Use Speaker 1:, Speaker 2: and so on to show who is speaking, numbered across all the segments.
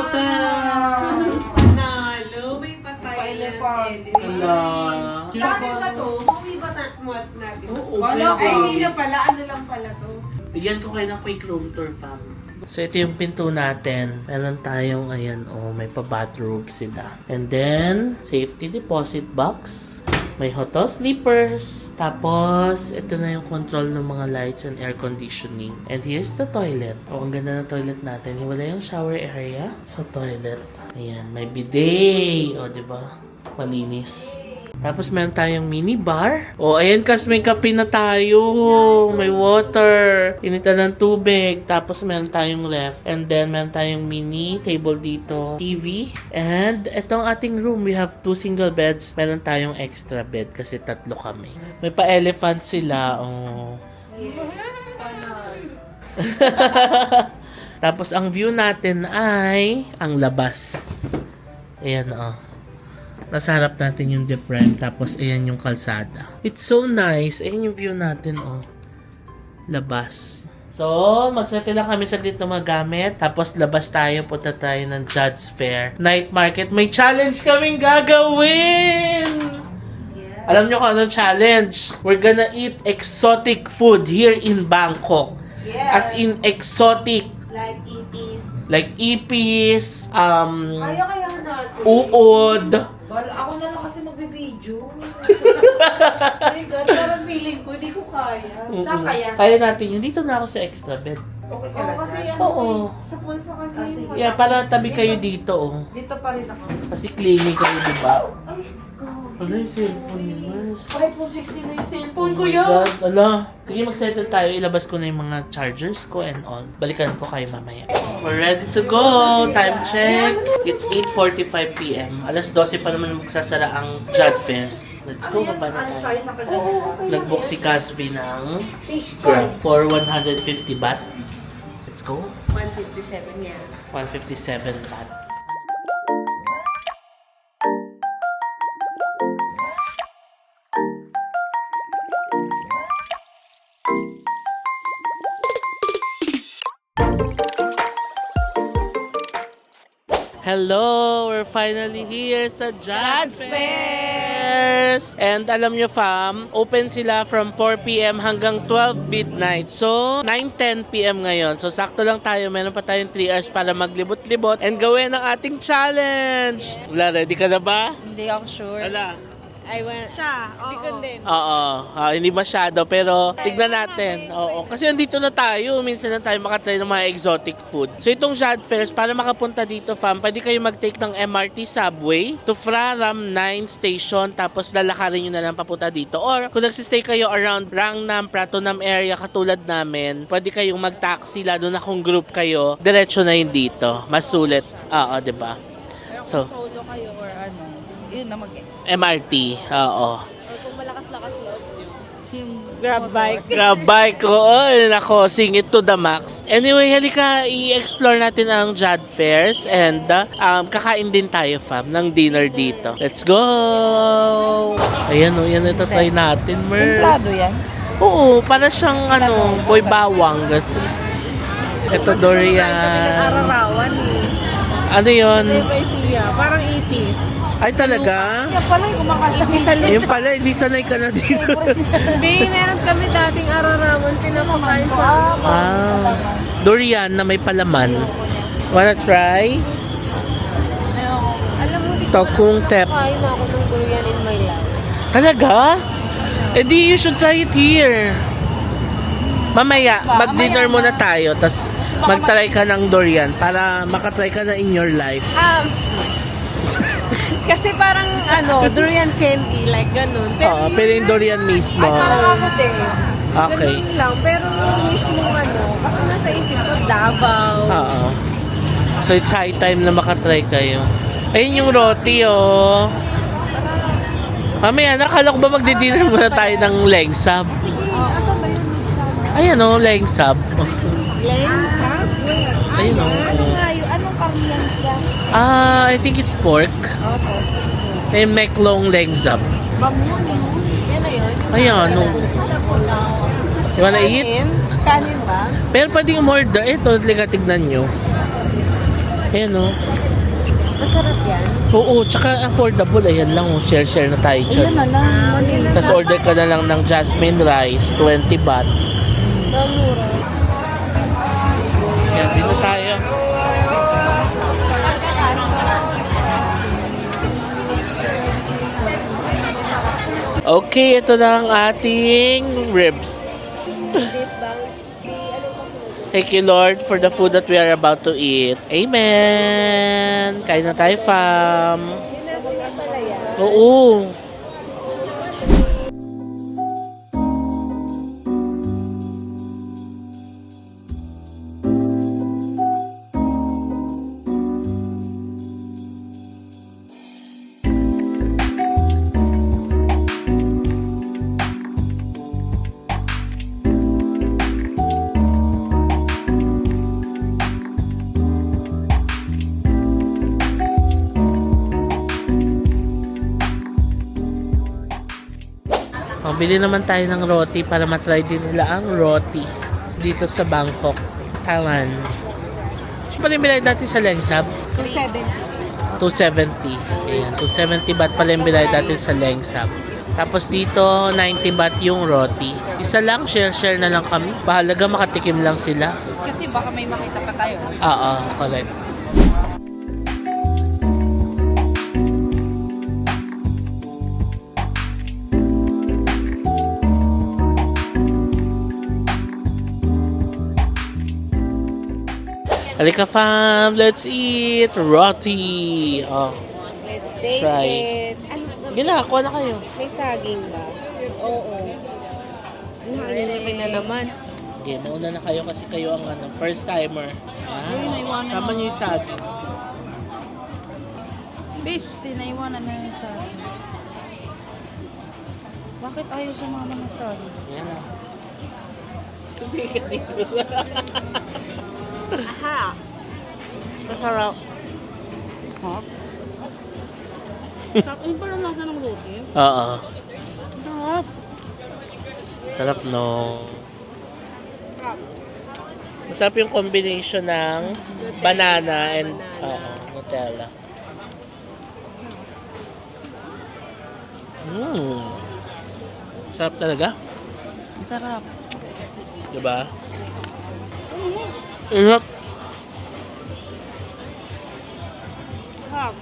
Speaker 1: hotel!
Speaker 2: Panalo, may patay na
Speaker 1: Ala.
Speaker 2: Saan ba to? Uwi ba natin?
Speaker 1: Oo,
Speaker 2: Wala,
Speaker 1: pwede.
Speaker 2: ay hindi na pala. Ano lang pala to?
Speaker 1: Bigyan ko kayo ng quick room tour, fam. So, ito yung pinto natin. Meron tayong, ayan, may pa-bathrobe sila. And then, safety deposit box. May hotel sleepers. Tapos, ito na yung control ng mga lights and air conditioning. And here's the toilet. Ang ganda ng toilet natin. Wala yung shower area sa toilet. Ayan, may bidet. Diba? Malinis. Tapos meron tayong mini bar. Ayan kas may kape na tayo. May water. Initan ng tubig. Tapos meron tayong ref. And then meron tayong mini table dito. TV. And itong ating room, we have 2 single beds. Meron tayong extra bed kasi 3 kami. May pa-elephant sila. Tapos ang view natin ay ang labas. Ayan nasa harap natin yung Deprem, tapos ayan yung kalsada. It's so nice. Ayan yung view natin, labas. So, magsettle lang kami saglit ng mga gamit, tapos labas tayo, punta tayo ng Judge Fair Night Market. May challenge kaming gagawin! Yeah. Alam nyo kung anong challenge? We're gonna eat exotic food here in Bangkok.
Speaker 2: Yeah.
Speaker 1: As in exotic.
Speaker 2: Like ipis.
Speaker 1: Like ipis,
Speaker 2: Kaya natin.
Speaker 1: uod.
Speaker 3: Ako na lang kasi magbibideo.
Speaker 2: Oh my God, parang feeling ko, di ko kaya.
Speaker 3: Saan kaya?
Speaker 1: Kaya natin yun. Dito na ako sa extra bed.
Speaker 3: Okay ka
Speaker 2: Oo,
Speaker 3: lang
Speaker 2: kasi
Speaker 3: dyan?
Speaker 2: ano
Speaker 1: Oo.
Speaker 2: sa pulsa kami.
Speaker 3: Kasi-
Speaker 1: Yeah, para tabi kayo dito,
Speaker 3: Dito pa rin ako.
Speaker 1: Kasi clingy kayo, di ba?
Speaker 2: Ay, God.
Speaker 1: Ano yung cellphone ni Mars?
Speaker 2: 5.60 na yung cellphone ko
Speaker 1: Oh my
Speaker 2: yun.
Speaker 1: God, ala. Sige, mag-settle tayo. Ilabas ko na yung mga chargers ko and all. Balikan ko kayo mamaya. We're ready to go. Time check. It's 8:45 p.m. Alas 12 pa naman magsasara ang Jud Fest. Let's go, baba na
Speaker 3: Ano
Speaker 1: tayo.
Speaker 3: sa'yo nakaganyan?
Speaker 1: Nag-book si Casby ng Grab for 150 baht. Let's go.
Speaker 2: 157 yan.
Speaker 1: 157 baht. Hello! We're finally here sa Judge Fairs! And alam nyo fam, open sila from 4 p.m. hanggang 12 midnight. So, 9:10 p.m. ngayon. So, sakto lang tayo. Meron pa tayong 3 hours para maglibot-libot and gawin ang ating challenge! Wala, ready ka na ba?
Speaker 3: Hindi ako sure.
Speaker 1: Wala.
Speaker 2: I want.
Speaker 3: Siya,
Speaker 2: Hindi ko din.
Speaker 1: Oo, hindi masyado pero tignan natin. Oo, kasi andito na tayo, minsan na tayo makatry ng mga exotic food. So itong Jud Fairs, para makapunta dito fam, pwede kayo mag-take ng MRT subway to Fraram 9 station tapos lalakarin nyo na lang papunta dito. Or kung nagsistay kayo around Rangnam, Pratunam area katulad namin, pwede kayong mag-taxi lalo na kung group kayo, diretso na yun dito. Mas sulit. Oo, diba? So,
Speaker 3: Solo kayo or ano, yun na
Speaker 1: MRT, oo.
Speaker 3: Or kung malakas-lakas loob nyo, yung
Speaker 2: Grab bike.
Speaker 1: Grab bike ko. Nako, sing it to the max. Anyway, halika, i-explore natin ang Jud Fairs and kakain din tayo, fam, ng dinner dito. Let's go! Ayan yan ito try natin, Mers.
Speaker 3: Templado yan?
Speaker 1: Oo, para siyang boy bawang. Ito, durian.
Speaker 2: Ararawan eh.
Speaker 1: Ano yun?
Speaker 2: By Sia. Parang ipis.
Speaker 1: Ay, talaga?
Speaker 3: Yan pala yung kumakain.
Speaker 1: Ayun pala, hindi sanay ka na dito.
Speaker 2: Hindi, meron kami dating ararawan. Pinapakain sa
Speaker 1: Durian na may palaman. Wanna try?
Speaker 2: Alam mo, di ko
Speaker 1: Tokung tep.
Speaker 2: kain ako ng durian in my life.
Speaker 1: Talaga? Eh di, you should try it here. Mamaya, mag-dinner muna tayo, tapos mag-try ka ng durian para makatry ka na in your life.
Speaker 2: Kasi parang durian candy, like ganun.
Speaker 1: Oo, pero yung durian mismo.
Speaker 2: Ay, parang ako din.
Speaker 1: Okay.
Speaker 2: Ganun lang, pero yung mismo kasi nasa isip ko, Davao.
Speaker 1: Oo. So it's high time na makatry kayo. Ayun yung roti, oh. Mamaya, nakala ko ba magdi-dinner muna tayo ng leg sub? Ayan, oh, leg sub.
Speaker 2: Len?
Speaker 1: Ayun, oh.
Speaker 3: Anong karniyan siya?
Speaker 1: I think it's pork. Eh, meklong leg sub.
Speaker 2: Yan na yun.
Speaker 1: Ayan, no. You wanna eat?
Speaker 2: Kanin ba?
Speaker 1: Pero pwedeng umorder. Ito, liga, tignan nyo. Ayan o.
Speaker 3: Masarap yan.
Speaker 1: Oo, tsaka affordable. Ayan lang, oh. Share-share na tayo dyan.
Speaker 3: Ilan na lang? Manila.
Speaker 1: Tapos order ka na lang ng jasmine rice, 20 baht.
Speaker 3: Mura.
Speaker 1: Ayan, dito tayo. Okay, ito na ang ating ribs. Thank you, Lord, for the food that we are about to eat. Amen! Kain na tayo, fam. Oo. Bili naman tayo ng roti para matry din nila ang roti dito sa Bangkok, Thailand. Pala yung bilay dati sa Lengsab?
Speaker 3: 270.
Speaker 1: 270. Ayan, 270 baht pala yung bilay dati sa Lengsab. Tapos dito, 90 baht yung roti. Isa lang, share na lang kami. Bahalaga makatikim lang sila.
Speaker 3: Kasi baka may makita pa tayo.
Speaker 1: Oo, correct. Halika fam, let's eat roti. Oh,
Speaker 2: Let's taste
Speaker 1: Try.
Speaker 2: it. Ano?
Speaker 1: gila, kuha na kayo.
Speaker 2: May saging ba? Oo. Ay, na naman.
Speaker 1: Okay, mauna na kayo kasi kayo ang first timer. Sama niyo yung saging.
Speaker 3: Bis, tinaiwanan na yun sa Bakit ayaw sumama ng sabi?
Speaker 1: Yan na. Hindi ka dito.
Speaker 2: Aha. Masarap.
Speaker 3: Ha? Yung pala lasa ng roti.
Speaker 1: Oo.
Speaker 3: Sarap.
Speaker 1: Sarap no. Masarap yung combination ng banana and Nutella. Sarap talaga.
Speaker 3: Sarap.
Speaker 1: Diba? Sarap.
Speaker 3: Sarap.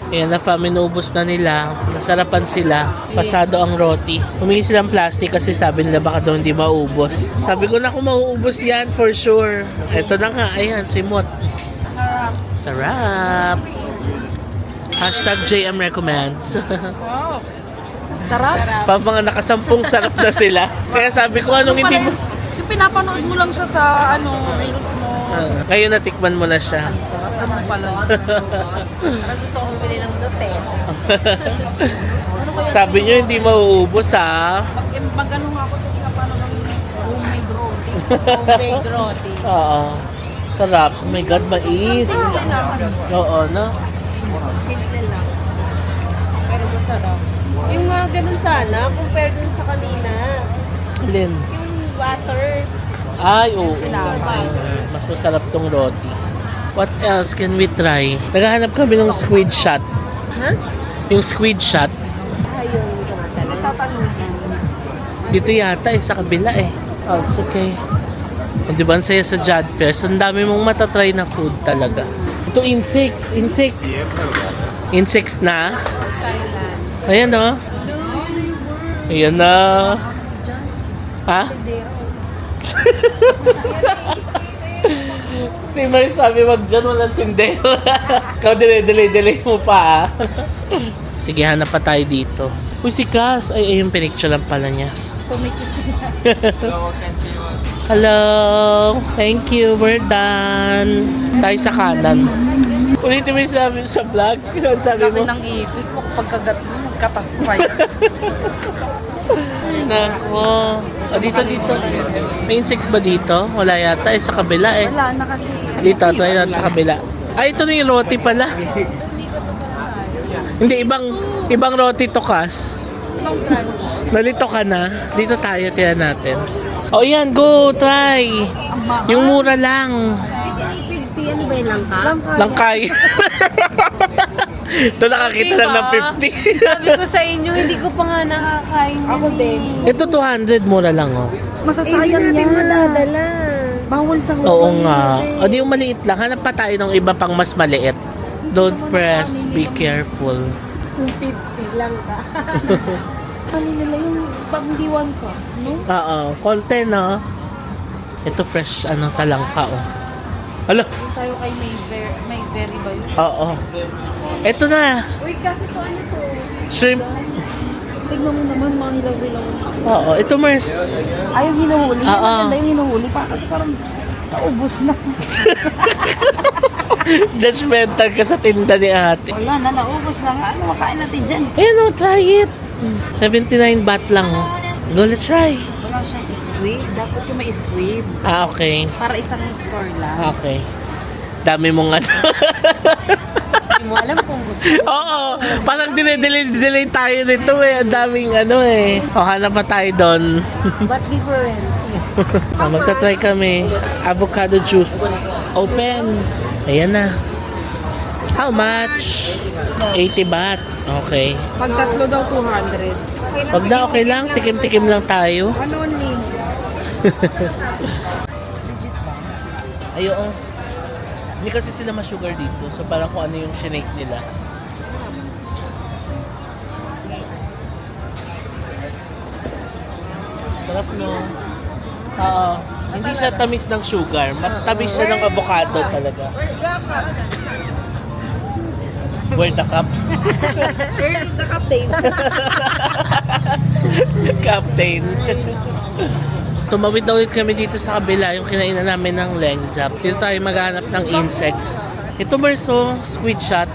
Speaker 1: Ayan na fam, inubos na nila. Nasarapan sila. Pasado ang roti. Humingi silang plastic kasi sabi nila baka daw hindi maubos. Sabi ko na kung mauubos yan for sure. Ito na nga, ayan, simot.
Speaker 3: Sarap.
Speaker 1: Sarap. Hashtag JM recommends.
Speaker 3: Wow. Sarap.
Speaker 1: Pa mga nakasampung sarap na sila. Kaya sabi ko anong hindi mo...
Speaker 3: Yung pinapanood mo lang siya sa reels mo.
Speaker 1: Ngayon natikman mo na siya.
Speaker 3: Sarap naman pala.
Speaker 2: Parang gusto kong bili ng Nutella.
Speaker 1: Sabi nyo hindi mauubos ha.
Speaker 3: Mag-ano nga ako sa pinapanood ng homemade roti.
Speaker 2: Homemade roti.
Speaker 1: Oo. Sarap. Oh my God, mais. Oo, no?
Speaker 2: Simple lang. Pero masarap. Yung ganun sana, compare dun sa kanina.
Speaker 1: Alin?
Speaker 2: Yung water.
Speaker 1: Ay, oo. Mas masarap tong roti. What else can we try? Naghahanap kami ng squid shot.
Speaker 2: Ha?
Speaker 1: Yung squid shot.
Speaker 2: Ayun,
Speaker 3: Nagtatanong.
Speaker 1: Dito yata sa kabila eh. Oh, it's okay. Di ba ang saya sa Jad Fest? Ang dami mong matatry na food talaga. Ito insects. Insects na. Ayan o. Ayan na. Ha? Si Mary sabi wag dyan, walang tindero. Ikaw delay mo pa Sige, hanap pa tayo dito. Uy, si Cass. Ay, yung pinicture lang pala niya. Hello. Thank you. We're done. Tayo sa kanan. Ulitin mo yung sabi sa vlog. Ano sabi
Speaker 3: Laki
Speaker 1: mo?
Speaker 3: ng ipis mo pagkagat mo, magkatasfay.
Speaker 1: Nako. Dito. May insects ba dito? Wala yata. Sa kabila eh.
Speaker 3: Wala na kasi.
Speaker 1: Dito, try natin sa kabila. Ay, ito na yung roti pala. Hindi, ibang roti to, Cass. Nalito ka na. Dito tayo, tiyan natin. Oh, yan. Go, try. Yung mura lang.
Speaker 2: 50. ano ba yung langka?
Speaker 1: Langkay. Ito nakakita lang ng 50.
Speaker 2: Sabi ko sa inyo, hindi ko pa nga nakakain. Ako din.
Speaker 1: Ito 200, mura lang oh.
Speaker 3: Masasayang
Speaker 2: Hindi
Speaker 3: yan.
Speaker 2: natin madadala.
Speaker 3: Bawal sa hotel.
Speaker 1: Oo nga. O di yung maliit lang. Hanap pa tayo ng iba pang mas maliit. Don't press. Be careful.
Speaker 2: 250 lang ka.
Speaker 3: Ano nila yung pagdiwan ko? No?
Speaker 1: Oo. Konti no. Ito fresh ano talangka oh. Hala.
Speaker 3: Tayo kay may very ba yun?
Speaker 1: Oo. Ito na.
Speaker 2: Uy, kasi to ano to?
Speaker 1: Shrimp.
Speaker 3: Tignan mo naman, mga hilaw-hilaw.
Speaker 1: Oo. Ito Mars.
Speaker 3: Ay, yung hinuhuli.
Speaker 1: Oo.
Speaker 3: Maganda yung hinuhuli pa. Kasi parang naubos na.
Speaker 1: Judgmental ka sa tinda ni ate.
Speaker 3: Wala na, naubos na nga. Ano, makain natin dyan.
Speaker 1: Ayan oh, try it. 79 baht lang oh. Go, let's try.
Speaker 3: Wala siyang squid. Dapat yung may squid.
Speaker 1: Ah, okay.
Speaker 3: Para isang store lang.
Speaker 1: Okay. Dami mong ano.
Speaker 3: Hindi mo alam kung gusto.
Speaker 1: Oo, parang delay tayo nito eh. Ang daming ano eh. O, hanap pa tayo doon.
Speaker 3: But different.
Speaker 1: Magta-try kami. Avocado juice. Open. Ayan na. How much? 80 baht. Okay.
Speaker 3: Pag tatlo daw, 200.
Speaker 1: Pag na okay lang, tikim-tikim lang tayo.
Speaker 3: Ano ni? Legit ba?
Speaker 1: Ayun. Hindi kasi sila ma-sugar dito. So parang kung ano yung shinake nila. Sarap no? Oo. Hindi siya tamis ng sugar. Matamis siya ng avocado talaga. Where the cup?
Speaker 3: Where's the captain?
Speaker 1: Captain. Tumawid na ulit kami dito sa kabila, yung kinainan namin ng lengzap. Dito tayo maghanap ng insects. Ito Merso, squid shot.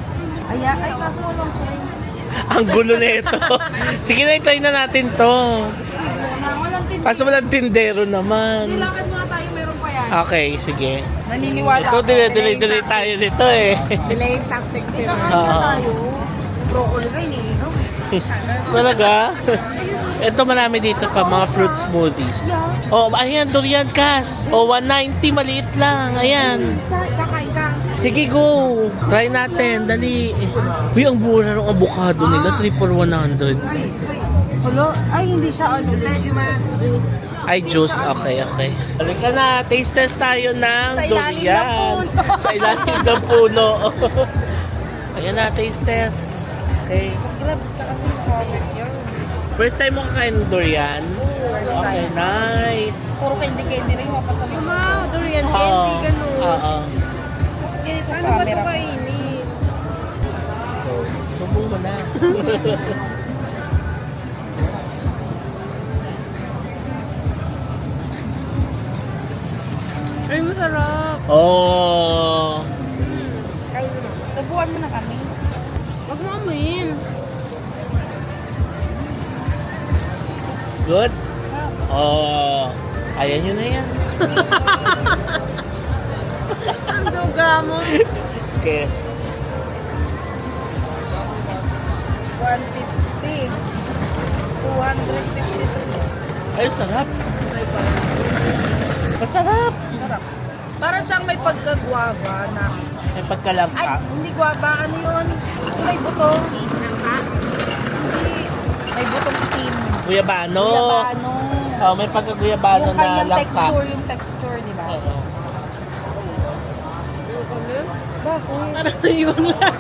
Speaker 3: Ay, kaso walang siya.
Speaker 1: Ang gulo na ito. Sige na, try na natin to.
Speaker 3: Walang tin.
Speaker 1: Kaso walang tindero naman.
Speaker 3: Lakad muna tayo, meron pa yan.
Speaker 1: Okay, sige.
Speaker 3: Naniniwala
Speaker 1: Ito, delay tayo dito eh.
Speaker 3: Delaying tactics. Dito kain
Speaker 1: Oo.
Speaker 3: na tayo. Broccoli kayo ni.
Speaker 1: Talaga? Ito marami dito pa, mga fruit smoothies. Oh, ayan, durian kas. Oh, 190, maliit lang. Ayan.
Speaker 3: Kakain ka.
Speaker 1: Sige, go. Try natin, dali. Uy, ang mura ng avocado nila, 3 for 100.
Speaker 3: Hello? Ay, hindi siya ano.
Speaker 1: Ay, juice. Okay, okay. Halika na, taste test tayo ng
Speaker 3: Sa ilalim ng
Speaker 1: durian.
Speaker 3: puno.
Speaker 1: Sa ilalim ng puno. Ayan na, taste test. Okay.
Speaker 3: Gloves ka kasi nakawit yun.
Speaker 1: First time mo kakain ng durian? Okay, nice.
Speaker 3: Puro candy rin mapasama.
Speaker 2: Wow, durian
Speaker 1: Oo.
Speaker 2: candy, ganun.
Speaker 1: Oo.
Speaker 3: Ganito
Speaker 2: Ano ba ito kainin?
Speaker 1: Subo mo na.
Speaker 2: Ay, masarap.
Speaker 1: Oh.
Speaker 3: Subuan mo na kami.
Speaker 2: Huwag mo amuin.
Speaker 1: Good? Oh. Ayan yun na yan.
Speaker 2: Ang duga mo.
Speaker 1: Okay.
Speaker 3: 150. 250.
Speaker 1: Ay, sarap. Masarap.
Speaker 3: Sarap. Para siyang may pagkagwaba na.
Speaker 1: May pagkalangka.
Speaker 3: Ay, hindi gwaba. Ano yun? May buto. Hindi. May butong steam.
Speaker 1: Guyabano.
Speaker 3: Guyabano.
Speaker 1: Oh, may pagkaguyabano
Speaker 3: Yung
Speaker 1: na
Speaker 3: kanyang
Speaker 1: langka.
Speaker 3: texture, di ba?
Speaker 1: Oo.
Speaker 3: Bakit?
Speaker 2: Ano yun lang?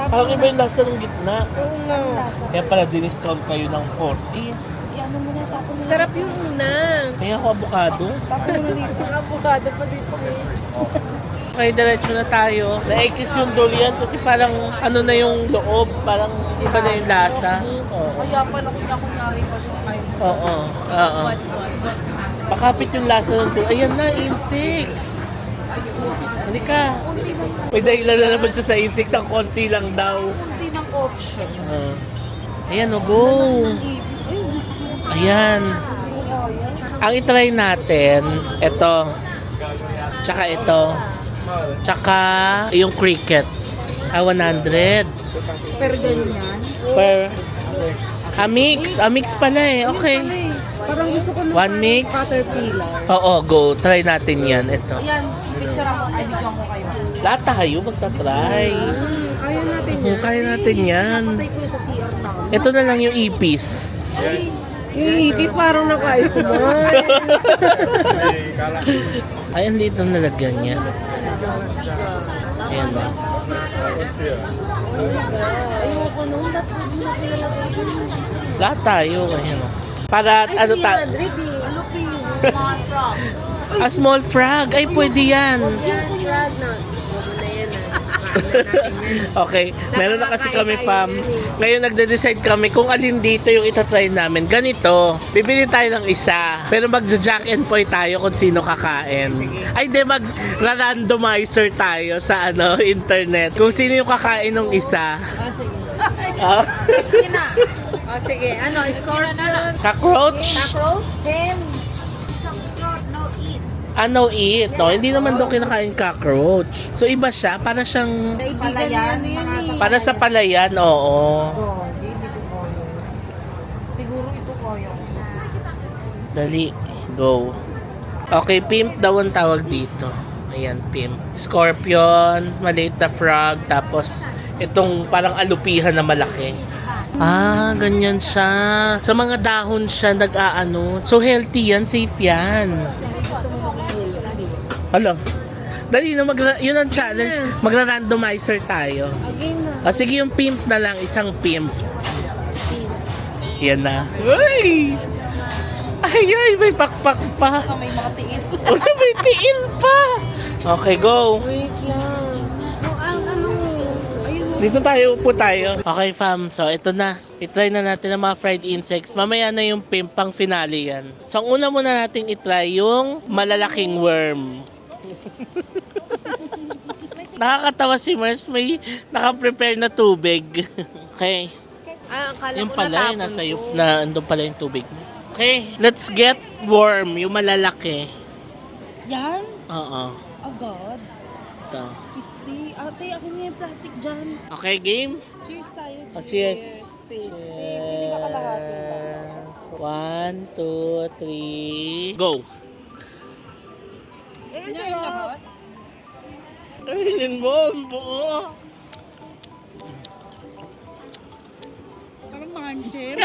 Speaker 1: Parang iba yung lasa ng gitna.
Speaker 2: Oo nga.
Speaker 1: Kaya pala dinistron kayo ng 40.
Speaker 3: Ano mo na, tapon mo na.
Speaker 2: Sarap yung una.
Speaker 1: Kaya ako avocado.
Speaker 3: Tapon mo na dito.
Speaker 2: Ang abogado pa dito eh.
Speaker 1: Okay, diretso na tayo. Naikis yung durian kasi parang ano na yung loob. Parang iba na yung lasa. Oo.
Speaker 3: Kaya pala kunyari pa siya kayo.
Speaker 1: Oo. Oo. Pakapit yung lasa ng durian. Ayan na, insects. Halika. May dahilan na naman siya sa insects. Ang konti lang daw.
Speaker 3: Hindi ng option.
Speaker 1: Ayan, o, go. Ayan. Ang itry natin, ito. Tsaka ito. Tsaka yung cricket. 100.
Speaker 3: Pero ganyan.
Speaker 1: Per... Amix. Amix pala eh. Okay.
Speaker 2: Parang gusto ko ng
Speaker 1: One mix.
Speaker 2: caterpillar.
Speaker 1: Oo, go. Try natin yan. Ito.
Speaker 3: Yan, picture ako. Ay, video ko kayo.
Speaker 1: Lahat tayo magta-try.
Speaker 2: Ayaw natin
Speaker 1: Kung kaya natin yan.
Speaker 3: Patay ko yung sa CR town.
Speaker 1: Ito na lang yung ipis.
Speaker 2: Itis parang nakaisumay.
Speaker 1: Ay, ang liit ng nalagyan niya. Ayan ba?
Speaker 2: Ayoko nung
Speaker 1: Lahat tayo. Ayan o. Para ano ta?
Speaker 3: Alupi, mga frog.
Speaker 1: A small frog. Ay, pwede yan.
Speaker 2: Yan, na.
Speaker 1: Okay, meron na kasi kami, fam. Ngayon nagde-decide kami kung alin dito yung itatry namin. Ganito, bibili tayo ng isa. Pero magja-jack and point tayo kung sino kakain. Ay, di, mag-randomizer tayo sa internet. Kung sino yung kakain ng isa. Ah.
Speaker 3: Sige na. Oh, sige, ano, scorpion.
Speaker 1: Cockroach?
Speaker 3: Cockroach? Him. No eats.
Speaker 1: Ano eat? No, hindi naman daw kinakain cockroach. So iba siya, para siyang
Speaker 3: Palayan.
Speaker 1: para sa palayan, oo.
Speaker 3: Hindi ko kaya. Siguro ito kaya.
Speaker 1: Dali, go. Okay, pimp daw ang tawag dito. Ayan, pimp. Scorpion, maliit na frog, tapos itong parang alupihan na malaki. Ah, ganyan siya. Sa mga dahon siya nag-aano. So healthy yan, safe yan. Hala. Dali na, yun ang challenge. Magra-randomizer tayo. O sige, yung pimp na lang, isang pimp. Yan na. Uy! Ay, may pakpak pa.
Speaker 3: May mga tiit.
Speaker 1: May tiil pa. Okay, go.
Speaker 2: Wait lang.
Speaker 1: Dito tayo, upo tayo. Okay, fam. So, ito na. I-try na natin ang mga fried insects. Mamaya na yung pimp, pang finale yan. So, ang una muna natin i-try yung malalaking worm. Nakakatawa si Mars. May naka-prepare na tubig. Okay.
Speaker 2: Akala
Speaker 1: Yung
Speaker 2: ko
Speaker 1: pala,
Speaker 2: natapon
Speaker 1: nasa
Speaker 2: ko.
Speaker 1: andun pala yung tubig. Okay, let's get worm. Yung malalaki.
Speaker 3: Yan?
Speaker 1: Oo.
Speaker 3: Oh God.
Speaker 1: Ito.
Speaker 3: Pisty. Ate, akin nga yung plastic dyan.
Speaker 1: Okay, game?
Speaker 3: Cheers tayo.
Speaker 1: Oh, cheers.
Speaker 3: Pasty. Pwede ba kalahati?
Speaker 1: 1, 2, 3, go! Kainin mo ang buo.
Speaker 3: Parang mancher.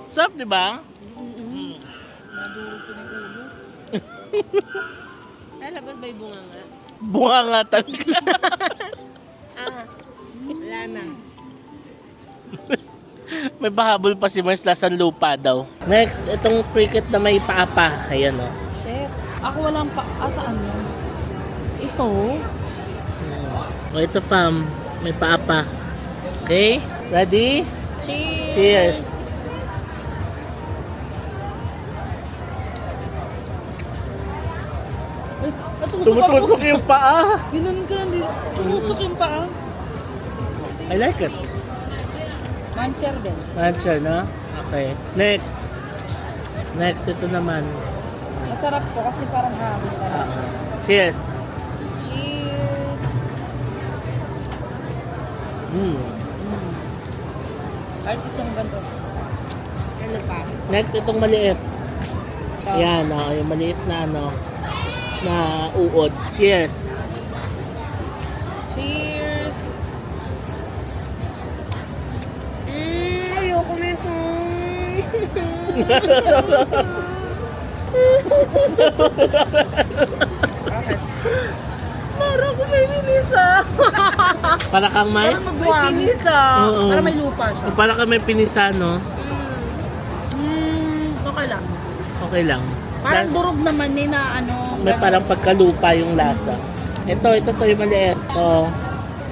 Speaker 1: Sarap, di ba?
Speaker 3: Nadurog ko ng ulo.
Speaker 2: Ay, labas ba yung bunga nga?
Speaker 1: Bunga nga talaga.
Speaker 2: Wala na.
Speaker 1: May pahabol pa si Mars, lasang lupa daw. Next, itong cricket na may paapa. Ayan o.
Speaker 3: Chef, ako walang pa... saan yan? Ito?
Speaker 1: O ito, fam. May paapa. Okay? Ready?
Speaker 2: Cheers!
Speaker 1: Cheers! Tumutusok yung paa.
Speaker 3: Ganun ka lang din. Tumutok yung paa.
Speaker 1: I like it.
Speaker 3: Mancher din.
Speaker 1: Mancher, no? Okay. Next. Next, ito naman.
Speaker 3: Masarap po kasi parang hangin talaga.
Speaker 1: Cheers.
Speaker 2: Cheers!
Speaker 3: Kahit isang ganito.
Speaker 2: Ano pa?
Speaker 1: Next, itong maliit. Yan, yung maliit na na uod. Cheers.
Speaker 2: Cheers! Ayoko na ito. Parang ko may pinisa.
Speaker 1: Para kang may?
Speaker 2: May pinisa.
Speaker 1: Oo.
Speaker 3: Para may lupa siya.
Speaker 1: Para kang may pinisa, no?
Speaker 3: Okay lang.
Speaker 1: Okay lang.
Speaker 3: Parang durog naman eh na ano.
Speaker 1: May parang pagkalupa yung lasa. Ito yung maliit. Ito.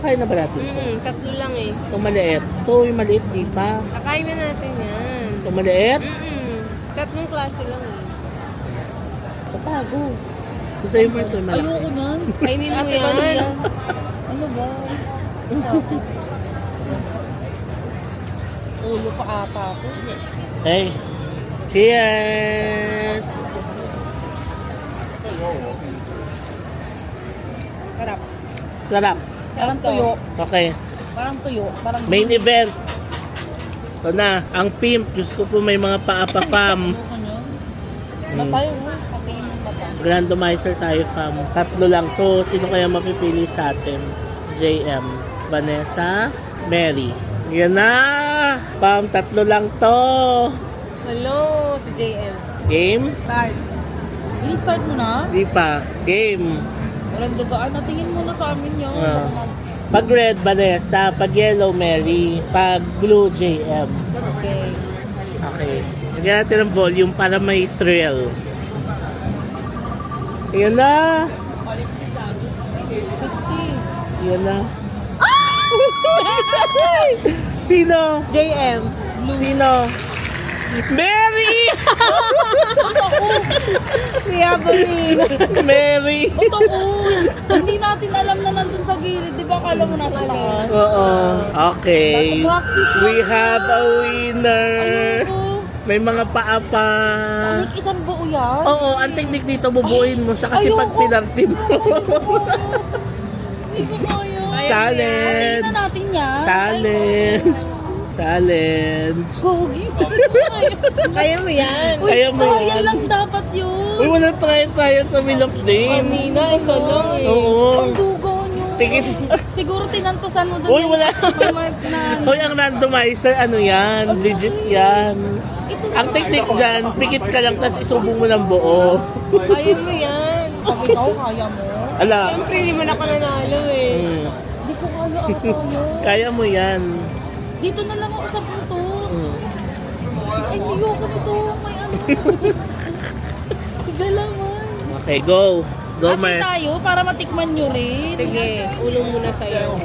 Speaker 1: Kaya na ba natin?
Speaker 2: Tatlo lang eh.
Speaker 1: Itong maliit. Ito yung maliit, di pa.
Speaker 2: Kakain na natin yan.
Speaker 1: Itong maliit.
Speaker 2: Tatlong klase lang eh.
Speaker 1: Sa pago. Gusto yung mas yung malaki.
Speaker 3: Ayoko na.
Speaker 2: Kainin mo yan.
Speaker 3: Ano ba? Ulo pa ata ako.
Speaker 1: Hey. Cheers!
Speaker 3: Sarap.
Speaker 1: Sarap.
Speaker 3: Parang tuyo.
Speaker 1: Okay.
Speaker 3: Parang tuyo. Parang
Speaker 1: Main event. Ito na, ang pimp. Diyos ko po, may mga paa pa, fam.
Speaker 3: Ba tayo, no? Patingin mo ba tayo?
Speaker 1: Randomizer tayo, fam. Tatlo lang to. Sino kaya mapipili sa atin? JM, Vanessa, Mary. Yan na! Fam, tatlo lang to.
Speaker 2: Hello, si JM.
Speaker 1: Game?
Speaker 3: Start. I-start mo na?
Speaker 1: Di pa. Game.
Speaker 3: Walang dagaan. Natingin mo na sa amin yun.
Speaker 1: Ah. Pag red, Vanessa. Pag yellow, Mary. Pag blue, JM.
Speaker 3: Okay.
Speaker 1: Okay. Lagyan natin ang volume para may thrill. Yan na! Yan na. Sino?
Speaker 2: JM.
Speaker 1: Sino? Mary!
Speaker 2: Kuya Bonin.
Speaker 1: Mary!
Speaker 3: Ito ko. Hindi natin alam na nandun sa gilid. Di ba akala mo nasa taas?
Speaker 1: Oo. Okay.
Speaker 3: Practice
Speaker 1: We have a winner.
Speaker 3: Ayoko.
Speaker 1: May mga paa pa.
Speaker 3: Ay, isang buo yan?
Speaker 1: Oo, ang technique dito, bubuin mo siya kasi
Speaker 3: Ayoko.
Speaker 1: pag pinarti mo.
Speaker 3: Hindi ko kaya.
Speaker 1: Challenge!
Speaker 3: Tingnan natin yan.
Speaker 1: Challenge! Challenge!
Speaker 3: Gogi.
Speaker 2: Kaya mo yan.
Speaker 3: Uy,
Speaker 1: Kaya mo
Speaker 3: kaya
Speaker 1: yan.
Speaker 3: lang dapat yun.
Speaker 1: Uy, wala tayo sa Wheel of Names.
Speaker 2: Kanina, isa lang eh.
Speaker 1: Oo.
Speaker 3: Ang dugo nyo.
Speaker 1: Tingin.
Speaker 3: Siguro tinantusan mo doon.
Speaker 1: Uy, wala.
Speaker 3: May mark na.
Speaker 1: Hoy, ang randomizer, ano yan? Legit yan. Ang technique dyan, pikit ka lang, tapos isubong mo ng buo.
Speaker 2: Kaya mo yan.
Speaker 3: Pag ikaw, kaya mo.
Speaker 1: Ala.
Speaker 2: Siyempre, hindi mo na ka nanalo eh.
Speaker 3: Hindi ko kaya ang kaya.
Speaker 1: Kaya mo yan.
Speaker 3: Dito na lang ako sa buntot.
Speaker 1: Mm.
Speaker 3: Ay, hindi ako nito. May ano. Sige lang, man.
Speaker 1: Okay, go. Go,
Speaker 3: Ate
Speaker 1: Mars.
Speaker 3: tayo para matikman nyo rin.
Speaker 2: Sige, ulo muna sa'yo.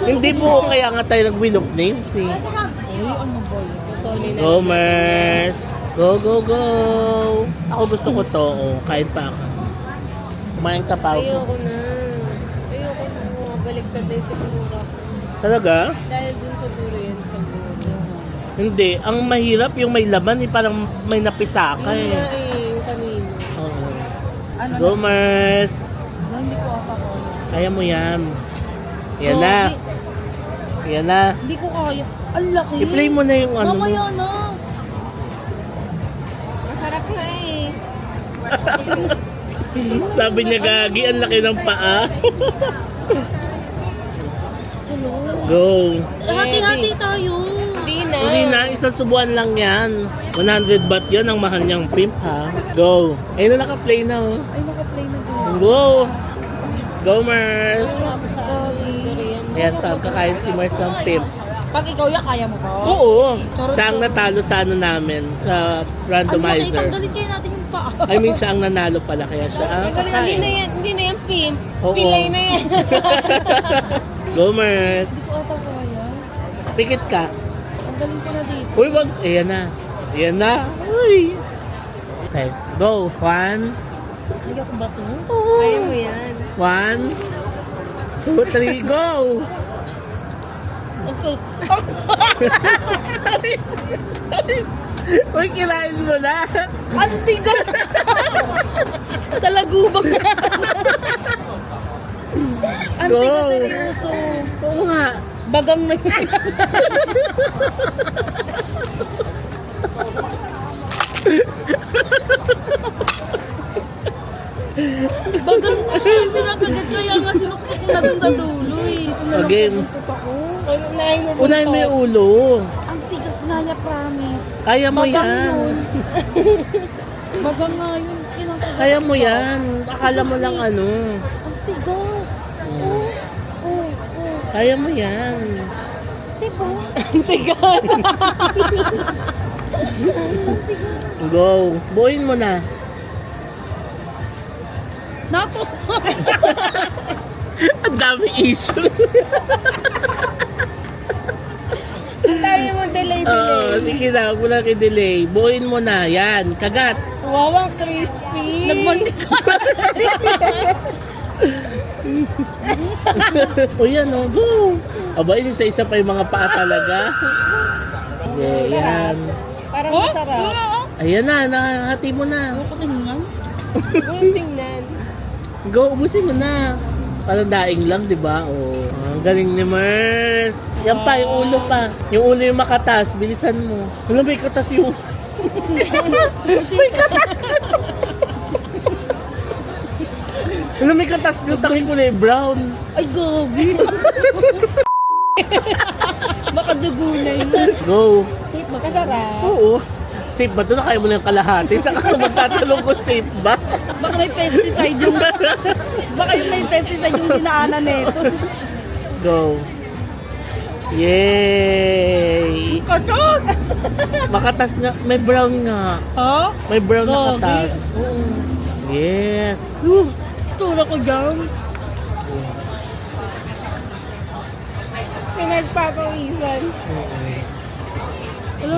Speaker 1: Hindi po kaya nga tayo nag-Wheel of Names eh.
Speaker 3: Ay, ano ba yun?
Speaker 2: Sorry na.
Speaker 1: Go, Mars. Go, go, go. Ako gusto ko to. Oh, kain pa ako. Kumain ka pa.
Speaker 2: Ayoko na. Ayoko na. Balik na tayo sa mura ko.
Speaker 1: Talaga?
Speaker 2: Dahil dun sa duro yan sa mura.
Speaker 1: Hindi. Ang mahirap yung may laman eh. Parang may napisaka
Speaker 2: Yun nga
Speaker 1: eh.
Speaker 2: eh, yung kanino.
Speaker 1: Oo.
Speaker 3: Ano
Speaker 1: Go, Mars.
Speaker 3: Hindi ko ata ko.
Speaker 1: Kaya mo yan. Yan na. Yan na.
Speaker 3: Hindi ko kaya. Ang laki.
Speaker 1: I-play mo na yung ano mo.
Speaker 3: Mamaya na.
Speaker 2: Masarap na eh.
Speaker 1: Sabi niya, Gagi, ang laki ng paa. Go.
Speaker 3: Hati-hati tayo.
Speaker 2: Hindi na.
Speaker 1: Hindi na, isang subuan lang yan. 100 baht yun ang mahal niyang pimp ha. Go. Ayun na naka-play na oh.
Speaker 3: Ay, naka-play na din.
Speaker 1: Go. Go, Mars.
Speaker 2: Masarap sa durian.
Speaker 1: Ayan, Fab, kakain si Mars ng pimp.
Speaker 3: Pag ikaw yan, kaya mo ba?
Speaker 1: Oo. Siya ang natalo sa ano namin, sa
Speaker 3: Ano,
Speaker 1: randomizer.
Speaker 3: tanggalin kayo natin yung paa.
Speaker 1: I mean, siya ang nanalo pala, kaya siya ang
Speaker 2: Hindi na
Speaker 1: kakain.
Speaker 2: yan, hindi na yan pimp.
Speaker 1: Oo.
Speaker 2: Pilay na yan.
Speaker 1: Go, Mars.
Speaker 3: Hindi ko ata kaya.
Speaker 1: Pikit ka.
Speaker 3: Tanggalin ko na dito.
Speaker 1: Uy, wag. Ayan na. Ayan na. Uy. Okay, go. 1,
Speaker 3: Kaya ko ba ito?
Speaker 2: Kaya mo yan.
Speaker 1: 1, 2, 3, go!
Speaker 3: Okay.
Speaker 1: Uy, kinain mo na.
Speaker 3: Antiga! Sa lagubang na. Antiga,
Speaker 1: Go.
Speaker 3: seryoso.
Speaker 1: Oo nga.
Speaker 3: Bagang na yun. Bagang na yun. Pinakagat kaya nga sinukot ko na dun sa dulo eh.
Speaker 1: Again.
Speaker 3: Ako.
Speaker 2: Unahin mo
Speaker 1: Unahin mo yung ulo.
Speaker 3: Ang tigas nga niya, promise.
Speaker 1: Kaya mo
Speaker 3: Bagang
Speaker 1: yan.
Speaker 3: yun. Bagang nga yun. Pinakagat
Speaker 1: Kaya mo
Speaker 3: ko.
Speaker 1: yan. Akala mo lang ano.
Speaker 3: Ang tigas. Oh. Oh.
Speaker 1: Kaya mo yan.
Speaker 3: Diba?
Speaker 1: Go. Buuin mo na.
Speaker 3: Nato!
Speaker 1: Ang dami issue.
Speaker 2: Tayo mo delay.
Speaker 1: Oo, sige na. Huwag mo na i-delay. Buuin mo na. Yan. Kagat.
Speaker 2: Wow, ang crispy.
Speaker 3: Nagmantik ka.
Speaker 1: O yan o. Go. Aba, isa-isa pa yung mga paa talaga. Okay, yan.
Speaker 2: Parang masarap.
Speaker 1: Ayan na. Nakahati mo na.
Speaker 3: Patingnan.
Speaker 2: Kung tingnan.
Speaker 1: Go, ubusin mo na. Parang daing lang, di ba? O, Ang galing ni Mers. Yan pa, yung ulo pa. Yung ulo yung makatas. Bilisan mo. Wala, may katas yung... may katas! Wala, may katas yung tangin ko na yung brown.
Speaker 3: Ay, gogi. Baka dugo na yun.
Speaker 1: Go.
Speaker 3: Safe, makasarap.
Speaker 1: Oo. Safe ba ito? Nakaya mo na yung kalahati. Saka ka magtatalong ko safe ba?
Speaker 3: Baka may pesticide yung... Baka yung may pesticide yung dinaanan nito.
Speaker 1: Go. Yay!
Speaker 3: Katot!
Speaker 1: Makatas nga. May brown nga.
Speaker 3: Ha?
Speaker 1: May brown na
Speaker 3: Gogi.
Speaker 1: katas.
Speaker 3: Oo.
Speaker 1: Yes.
Speaker 3: Tura ko dyan.
Speaker 2: Pinagpapawisan.
Speaker 3: Ano?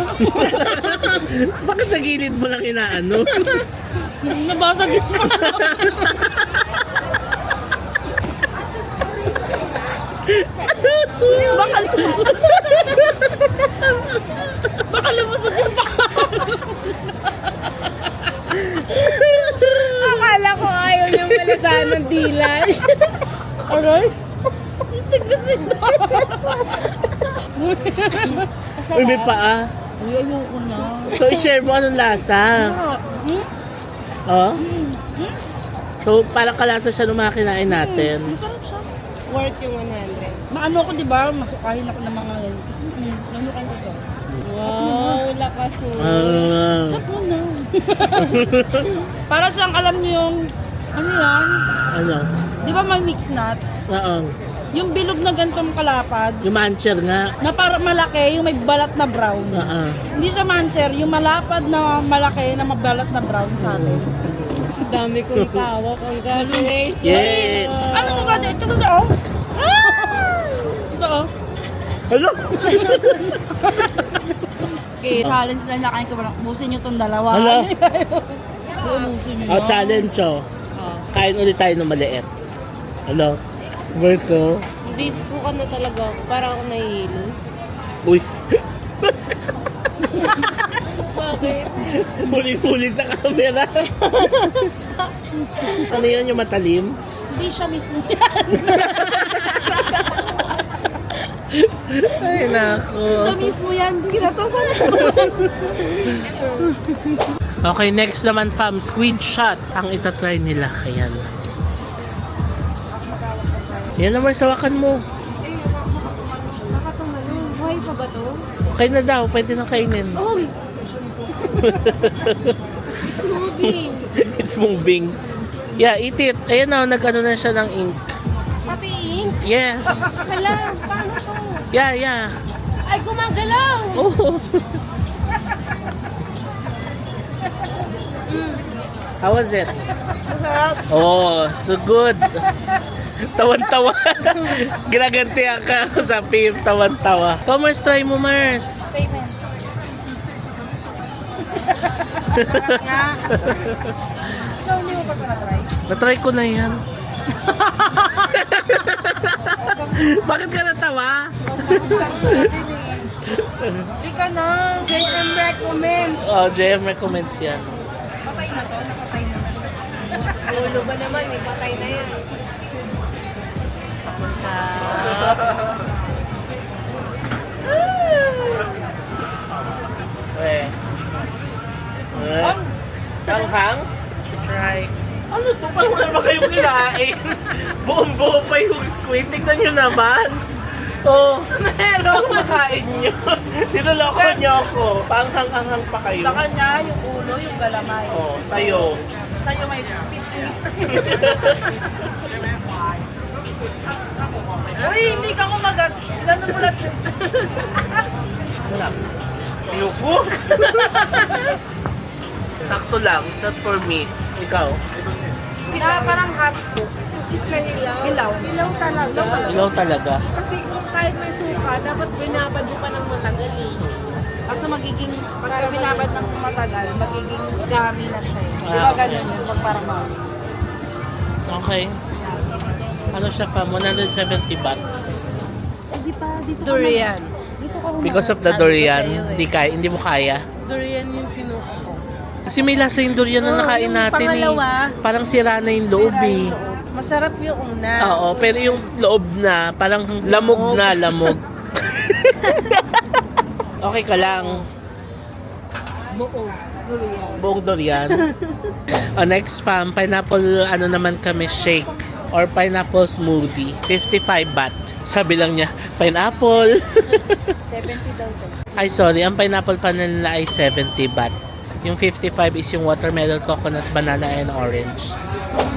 Speaker 1: Bakit sa gilid mo lang inaano?
Speaker 3: Nabasag yung Baka lumusot yung
Speaker 2: Akala ko ayaw niyang malasahan ng dila.
Speaker 3: Aray? Tignasin na.
Speaker 1: Uy, may paa.
Speaker 3: Uy, ayoko na.
Speaker 1: So, i-share mo anong lasa. Oh? So, parang kalasa siya nung mga kinain natin.
Speaker 3: Masarap siya.
Speaker 2: Worth yung 100.
Speaker 3: Maano ko, di ba? Masukahin ako ng mga yan. Nanukan ko to.
Speaker 2: Wow, lakas mo.
Speaker 3: Just mo na. Para siyang alam niyo yung, ano yan?
Speaker 1: Ano?
Speaker 3: Di ba may mixed nuts?
Speaker 1: Oo.
Speaker 3: Yung bilog na gantong kalapad,
Speaker 1: Yung mancher nga.
Speaker 3: na para malaki, yung may balat na brown.
Speaker 1: Oo.
Speaker 3: Hindi siya mancher, yung malapad na malaki na mabalat na brown sa atin.
Speaker 2: Dami kong tawa. Congratulations.
Speaker 1: Yay!
Speaker 3: Ano mo ka? Ito to oh. Ito oh.
Speaker 1: Ano?
Speaker 3: Okay, challenge na nakain ko. Busin nyo itong dalawa.
Speaker 1: Ano?
Speaker 3: Busin nyo.
Speaker 1: Oh, challenge oh. Kain ulit tayo ng maliit. Ano? Verso.
Speaker 2: Hindi, susukan na talaga ako. Parang ako nahihilo.
Speaker 1: Uy.
Speaker 2: Bakit?
Speaker 1: Huli-huli sa camera. Ano yun yung matalim?
Speaker 3: Hindi siya mismo yan.
Speaker 1: Ay, nako.
Speaker 3: Siya mismo yan. Kinatasan ko.
Speaker 1: Okay, next naman fam, squid shot ang itatry nila. Ayan. Yan naman, sawakan mo.
Speaker 2: Nakatumalo. Buhay pa ba to?
Speaker 1: Okay na daw, pwede na kainin.
Speaker 2: Uy! Moving.
Speaker 1: It's moving. Yeah, eat it. Ayan na, nag-ano na siya ng ink.
Speaker 2: Pati ink.
Speaker 1: Yes.
Speaker 2: Hala, paano to?
Speaker 1: Yeah, yeah.
Speaker 2: Ay, gumagalaw!
Speaker 1: Oh. How was it?
Speaker 2: Masarap.
Speaker 1: Oh, so good. Tawan-tawa. Ginagantihan ka ako sa face, tawan-tawa. Mars, try mo, Mars.
Speaker 3: Payment. Ikaw, hindi mo pa ito na-try?
Speaker 1: Natry ko na yan. Bakit ka natawa?
Speaker 3: Hindi ka na. JM recommend.
Speaker 1: Oh, JM recommends yan.
Speaker 3: Patay na to. Napatay na.
Speaker 2: Ulo ba naman eh? Patay na yan. Hanghang?
Speaker 1: Try. Ano to? Paano wala ba kayong kinain? Buong-buo pa yung squid. Tignan nyo naman. Oh, meron makain nyo. Niloloko nyo ako. Panghang-hanghang pa kayo.
Speaker 3: Sa kanya, yung ulo, yung galamay.
Speaker 1: Oh, sa'yo.
Speaker 3: Sa'yo may piece. Uy, hindi ka kumagat. Ganun mo lang.
Speaker 1: Sarap. Ayoko. Sakto lang. It's not for me. Ikaw.
Speaker 3: Parang hot cook.
Speaker 2: Hilaw.
Speaker 3: Hilaw.
Speaker 2: Hilaw talaga.
Speaker 1: Ilaw talaga.
Speaker 2: Kasi kung kahit may suka, dapat binabad mo pa ng matagal eh.
Speaker 3: Kaso magiging, pagka binabad ng matagal, magiging gummy na siya. Di
Speaker 1: Ah,
Speaker 3: ba
Speaker 1: okay.
Speaker 3: ganun yun? Pag parang gummy.
Speaker 1: Okay. Ano siya pa? 170 baht.
Speaker 3: Hindi pa, dito
Speaker 2: Durian.
Speaker 3: Dito ka
Speaker 1: Because of the
Speaker 2: Sabi ko
Speaker 1: durian,
Speaker 2: sa'yo eh.
Speaker 1: hindi mo kaya.
Speaker 2: Durian yung sinuka ko.
Speaker 1: Kasi may lasa yung durian na
Speaker 3: Oo,
Speaker 1: nakain
Speaker 3: yung
Speaker 1: natin
Speaker 3: pangalawa.
Speaker 1: eh. Parang sira na yung loob eh.
Speaker 3: loob.
Speaker 2: Masarap yung una.
Speaker 1: Oo, pero yung loob na, parang lamog na, lamog. Okay ka lang. Buong durian. Next fam, pineapple ano naman kami, shake or pineapple smoothie. 55 baht. Sabi lang niya, pineapple.
Speaker 2: 70 daw to.
Speaker 1: Ay sorry, ang pineapple pa nila ay 70 baht. Yung 55 is yung watermelon, coconut, banana, and orange.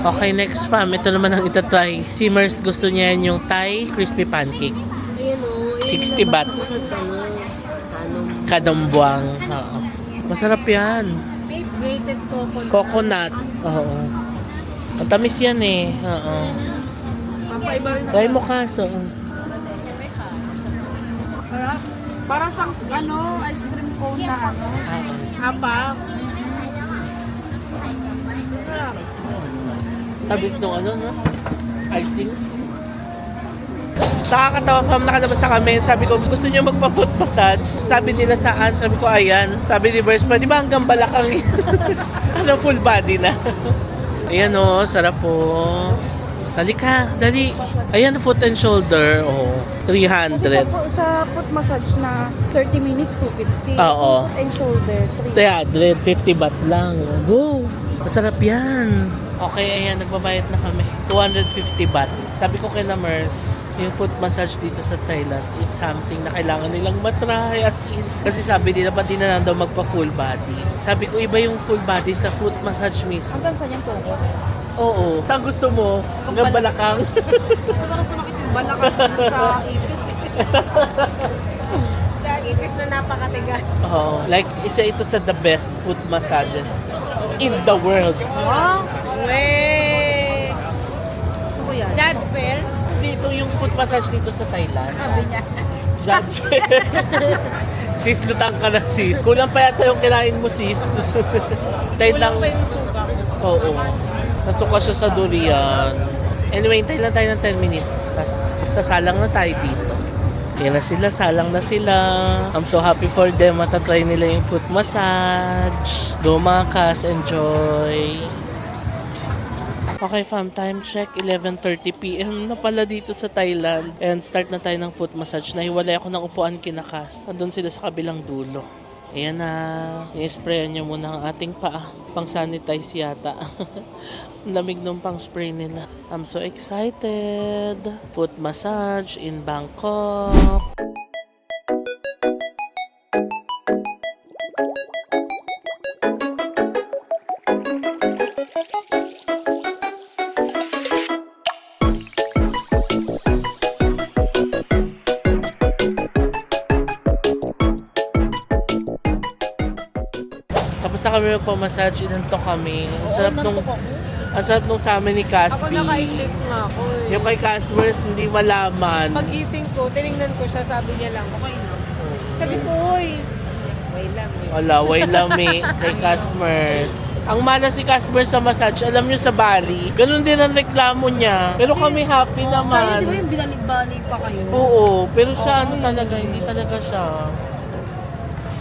Speaker 1: Okay, next fam, ito naman ang itatry. Si Mers gusto niya yung Thai crispy pancake.
Speaker 2: Ayan o.
Speaker 1: 60 baht. Kadambuang. Oo. Masarap yan.
Speaker 2: Grated coconut.
Speaker 1: Coconut. Oo. Matamis yan eh. Oo.
Speaker 2: Papaiba rin.
Speaker 1: Try mo kaso.
Speaker 3: Para siyang ice cream cone na
Speaker 2: Hapa.
Speaker 1: Tabis nung ano, no? Icing. Nakakatawa pa, nakalabas sa kami. Sabi ko, gusto niyo magpa-foot massage? Sabi nila saan? Sabi ko, ayan. Sabi ni Versma, di ba hanggang balakang yun? Ano, full body na. Ayan o, sarap po. Dali ka, dali. Ayan, foot and shoulder. Oh, 300.
Speaker 3: Sa foot massage na 30 minutes, 250.
Speaker 1: Oo.
Speaker 3: Foot and shoulder,
Speaker 1: 300, 50 baht lang. Go! Masarap yan. Okay, ayan, nagbabayad na kami. 250 baht. Sabi ko kay Mers, yung foot massage dito sa Thailand, it's something na kailangan nilang matry as in. Kasi sabi nila, pati na lang daw magpa full body. Sabi ko, iba yung full body sa foot massage mismo.
Speaker 3: Hanggang saan yung poko?
Speaker 1: Oo. Saan gusto mo? Hanggang balakang?
Speaker 3: Baka sumakit yung balakang sa ipis.
Speaker 2: Sa ipis na napakatigas.
Speaker 1: Oo. Like, isa ito sa the best foot massages in the world.
Speaker 3: Wow!
Speaker 2: Weh!
Speaker 3: Gusto ko yan.
Speaker 2: Judge Fair.
Speaker 1: Dito yung foot massage dito sa Thailand.
Speaker 2: Sabi niya.
Speaker 1: Judge. Sis, lutang ka na sis. Kulang pa yata yung kinain mo sis. Dahil lang.
Speaker 2: Kulang pa yung suka.
Speaker 1: Oo. Nasuka siya sa durian. Anyway, hintay lang tayo ng 10 minutes. Sasalang na tayo dito. Yan na sila, salang na sila. I'm so happy for them. Matatry nila yung foot massage. Go mga kas, enjoy. Okay fam, time check, 11:30 PM na pala dito sa Thailand. And start na tayo ng foot massage. Nahiwalay ako ng upuan kinakas. Andun sila sa kabilang dulo. Ayan na, i-sprayan nyo muna ang ating paa. Pang-sanitize yata. Ang lamig nung pang-spray nila. I'm so excited. Foot massage in Bangkok. Tapos na kami magpamassage, inantok kami. Ang sarap nung sa amin ni
Speaker 2: Ako
Speaker 1: Caspi.
Speaker 2: nakainlip nga ako eh.
Speaker 1: Yung kay Casmers, hindi malaman.
Speaker 2: Pagising ko, tinignan ko siya, sabi niya lang, okay na. Sabi ko, uy. Wait lang.
Speaker 1: Wala, way lami kay Casmers. Ang mana si Casmers sa massage, alam nyo sa Bali, ganun din ang reklamo niya. Pero kami happy
Speaker 3: Kaya
Speaker 1: naman.
Speaker 3: di ba yung binalig-balig pa kayo?
Speaker 1: Oo, pero siya ano talaga, hindi talaga siya.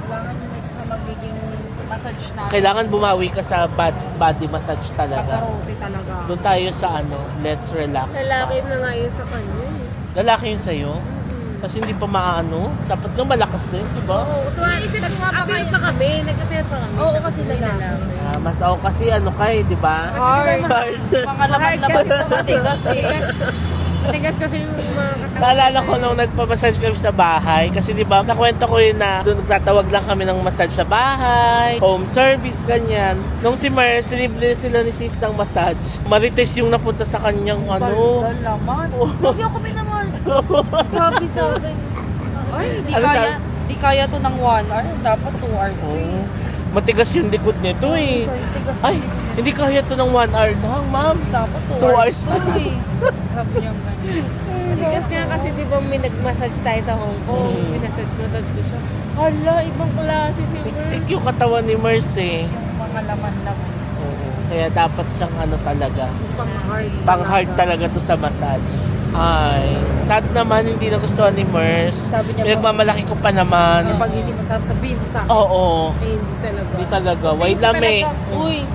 Speaker 3: Kailangan yung next na magiging massage natin.
Speaker 1: Kailangan bumawi ka sa body massage talaga.
Speaker 3: Kaparote talaga.
Speaker 1: Doon tayo sa ano, let's relax.
Speaker 2: Lalaki na nga yun sa kanya eh.
Speaker 1: Lalaki yun sa'yo? Kasi hindi pa maano. Dapat nga malakas din, di ba?
Speaker 2: Oo,
Speaker 3: Iisip ko nga pa
Speaker 2: appeal pa kami, nag-appeal pa kami.
Speaker 3: Oo, kasi lalaki.
Speaker 1: Mas ako kasi ano kay, di ba?
Speaker 2: Hard.
Speaker 3: Pangalaman-laman ito matigas eh.
Speaker 2: Matigas kasi yung mga katawan.
Speaker 1: Naalala ko nung nagpa-massage kami sa bahay. Kasi di ba, nakwento ko yun na doon nagtatawag lang kami ng massage sa bahay, home service, ganyan. Nung si Mers, libre sila ni sis ng massage. Marites yung napunta sa kanyang ano.
Speaker 3: Laman. Huwag ako naman. Sabi sa akin. Ay,
Speaker 1: Ano
Speaker 3: di kaya to ng 1 hour. Dapat 2 hours.
Speaker 1: Oh, matigas yung likod nito eh.
Speaker 3: Sorry, tigas
Speaker 1: Ay, hindi kaya to ng 1 hour lang, ma'am.
Speaker 3: dapat 2
Speaker 1: 2
Speaker 3: hours.
Speaker 1: hours.
Speaker 3: Uy. Sabi niya ganyan.
Speaker 2: Matigas nga kasi di ba may nag-massage tayo sa Hong Kong.
Speaker 1: Mm.
Speaker 2: Pinassage ko siya. Hala, ibang klase si Mer.
Speaker 1: Siksik yung katawan ni Mers eh.
Speaker 3: Yung mga laman-laman.
Speaker 1: Oo. Kaya dapat siyang ano talaga.
Speaker 2: Pang-hard.
Speaker 1: Pang-hard talaga to sa massage. Ay, sad naman hindi nagustuhan ni Mers.
Speaker 3: Sabi niya
Speaker 1: Pinagmamalaki ko pa naman.
Speaker 3: Pag hindi masarap, sabihin mo sa akin.
Speaker 1: Oo.
Speaker 2: Eh, hindi talaga.
Speaker 1: Hindi talaga. Wait lang eh.
Speaker 2: Uy.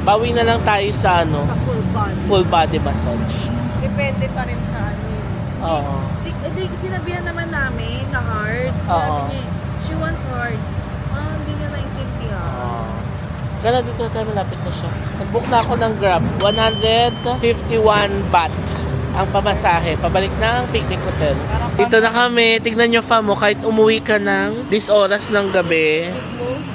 Speaker 1: Bawi na lang tayo sa ano,
Speaker 2: Sa full body.
Speaker 1: full body massage.
Speaker 2: Depende pa rin sa ano yun.
Speaker 1: Oo.
Speaker 2: Di, sinabihan naman namin na hard.
Speaker 1: Oo.
Speaker 2: Sabi niya, she wants hard. Hindi niya naintindihan.
Speaker 1: Kaya dito tayo malapit na siya. Nag-book na ako ng Grab. 151 baht ang pamasahe. Pabalik ng picnic hotel. Dito na kami. Tignan nyo fam mo, kahit umuwi ka ng this oras ng gabi,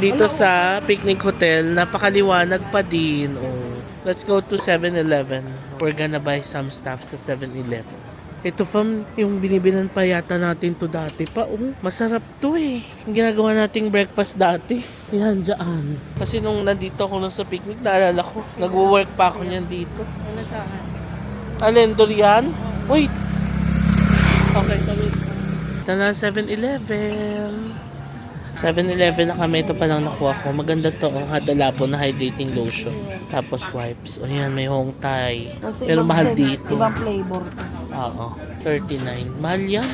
Speaker 1: dito sa picnic hotel, napakaliwanag pa din. Oh. Let's go to 7-Eleven. We're gonna buy some stuff sa 7-Eleven. Ito fam, yung binibilan pa yata natin to dati pa. Masarap to eh. Yung ginagawa nating breakfast dati. Yan, dyan. Kasi nung nandito ako lang sa picnic, naalala ko, nagwo-work pa ako niyan dito.
Speaker 2: Ano saan?
Speaker 1: Alin, durian? Wait! Okay, kami. Ito na 7-Eleven. 7-Eleven na kami. Ito pa lang nakuha ko. Maganda to. Ang hadalabo na hydrating lotion. Tapos wipes. O yan, may Hong Thai. Pero mahal dito.
Speaker 3: Ibang flavor.
Speaker 1: Oo. 39. Mahal yan.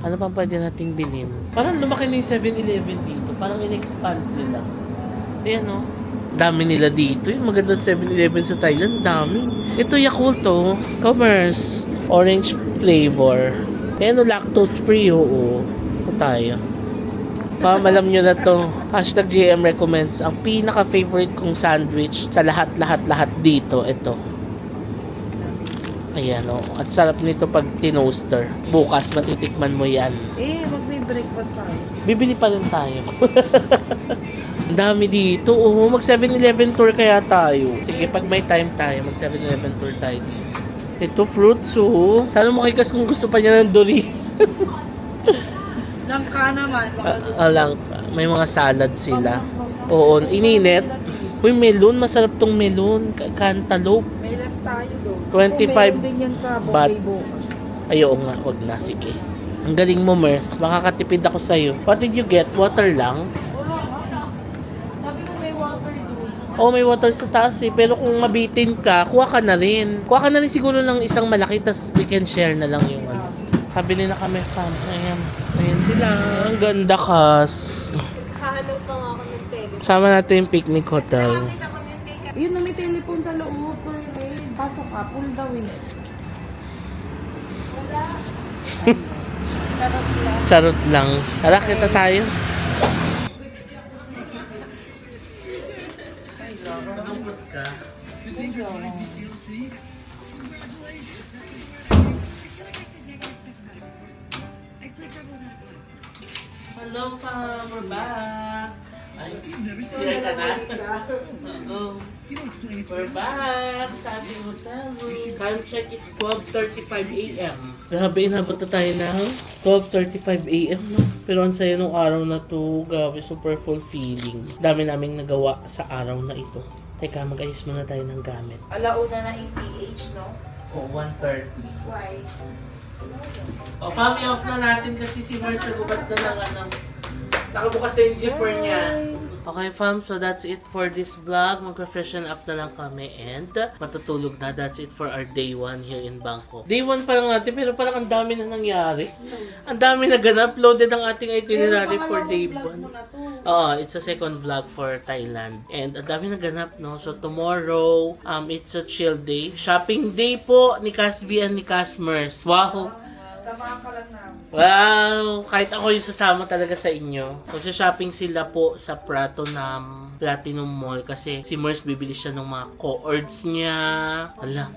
Speaker 1: Ano pa pwede nating bilhin? Parang lumaki na yung 7-Eleven dito. Parang in-expand nila. Ayan o. Dami nila dito. Yung magandang 7-Eleven sa Thailand. Dami. Ito Yakult to. Commerce. Orange flavor. Ayan o, lactose free. Oo. Ito tayo. Fam, alam nyo na to. Hashtag JM recommends. Ang pinaka-favorite kong sandwich sa lahat dito. Ito. Ayan o. At sarap nito pag tinoaster. Bukas matitikman mo yan.
Speaker 3: Wag may breakfast tayo.
Speaker 1: Bibili pa rin tayo. Ang dami dito. Oo, mag 7-Eleven tour kaya tayo. Sige, pag may time tayo, mag 7-Eleven tour tayo dito. Ito, fruits oh. Tanong mo kay Kas kung gusto pa niya ng duri.
Speaker 3: Langka naman.
Speaker 1: Langka. May mga salad sila. Oo, ininit. Uy, melon. Masarap tong melon. Cantaloupe.
Speaker 3: May lang tayo doon.
Speaker 1: 25
Speaker 3: Meron din yan sa
Speaker 1: baht.
Speaker 3: buffet bukas.
Speaker 1: Ayaw nga, wag na. Sige. Ang galing mo, Mers. Makakatipid ako sa'yo. What did you get? Water lang?
Speaker 3: Sabi ko may water doon.
Speaker 1: Oh, may water sa taas eh. Pero kung mabitin ka, kuha ka na rin. Kuha ka na rin siguro ng isang malaki, tas we can share na lang yung ano. Kabili na kami, fam. Ayan. Ayan sila. Ang ganda, Kas.
Speaker 2: Hahanap pa nga ako ng tele.
Speaker 1: Sama natin yung picnic hotel.
Speaker 3: Yun na may telephone sa loob. Pasok ka, pull daw eh.
Speaker 1: Charot lang. Tara, kita tayo. Hello, fam. We're back. Ay, siya ka na? Oo. We're back sa ating hotel room. Time check, it's 12:35 a.m. Grabe, inabot na tayo ng 12:35 a.m. No? Pero ang saya nung araw na to. Grabe, super fulfilling. Dami naming nagawa sa araw na ito. Teka, mag-ayos muna tayo ng gamit.
Speaker 3: Alauna na APH, no?
Speaker 1: O, 1:30.
Speaker 3: Why?
Speaker 1: O, family off na natin kasi si Mars nagubat na ng ano. Nakabukas na yung zipper niya. Okay, fam. So, that's it for this vlog. Mag-freshen up na lang kami and matutulog na. That's it for our day 1 here in Bangkok. Day 1 pa lang natin, pero parang ang dami na nangyari. Ang dami na uploaded ang ating itinerary for day 1. It's a second vlog for Thailand. And ang dami na ganap, no? So, tomorrow, it's a chill day. Shopping day po ni Casvi and ni Casmers. Wow!
Speaker 3: Samahan ka lang namin.
Speaker 1: Wow! Kahit ako yung sasama talaga sa inyo. Magsha-shopping sila po sa Pratunam Platinum Mall kasi si Mers bibili siya ng mga cords niya. Ala.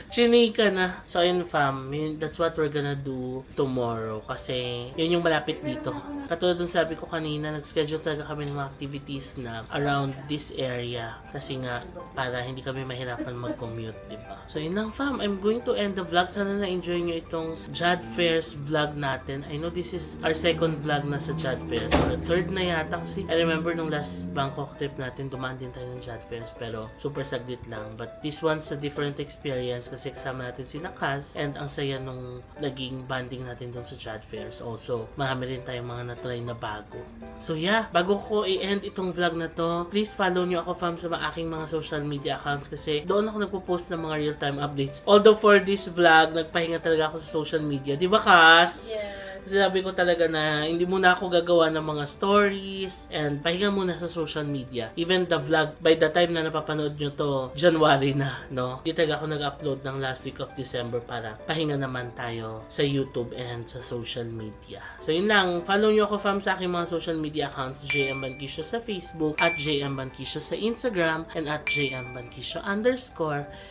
Speaker 1: Chinika na. So, ayun fam. That's what we're gonna do tomorrow kasi yun yung malapit dito. Katulad ng sabi ko kanina, nag-schedule talaga kami ng mga activities na around this area. Kasi nga, para hindi kami mahirapan mag-commute, diba? So, yun lang fam. I'm going to end the vlog. Sana na-enjoy nyo itong Jad Fairs vlog natin. I know this is our second vlog na sa Jad Fairs. Or third na yata kasi I remember nung last Bangkok trip natin, dumaan din tayo ng Jad Fairs. Pero super saglit lang. But this one's a different experience kasi kasama natin si Kaz and ang saya nung naging banding natin dun sa Jad Fairs. Also, marami rin tayong mga na-try na bago. So yeah, bago ko i-end itong vlog na to, please follow nyo ako fam sa aking mga social media accounts kasi doon ako nagpo-post ng mga real-time updates. Although for this vlog, nagpahinga talaga ako sa social media. Di ba, Kaz?
Speaker 2: Yes.
Speaker 1: Kasi sabi ko talaga na hindi muna ako gagawa ng mga stories and pahinga muna sa social media. Even the vlog, by the time na napapanood nyo to, January na, no? Hindi talaga ako nag-upload ng last week of December para pahinga naman tayo sa YouTube and sa social media. So yun lang, follow nyo ako fam sa aking mga social media accounts, JM Banquisio sa Facebook, at JM Banquisio sa Instagram, and at JM Banquisio _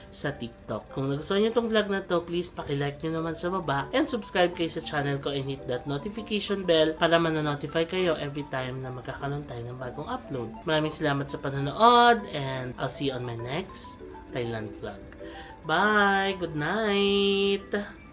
Speaker 1: sa TikTok. Kung nagustuhan nyo tong vlog na to, please pakilike nyo naman sa baba and subscribe kayo sa channel ko and hit that notification bell para ma-notify kayo every time na magkakaroon tayo ng bagong upload. Maraming salamat sa panonood and I'll see you on my next Thailand vlog. Bye! Good night!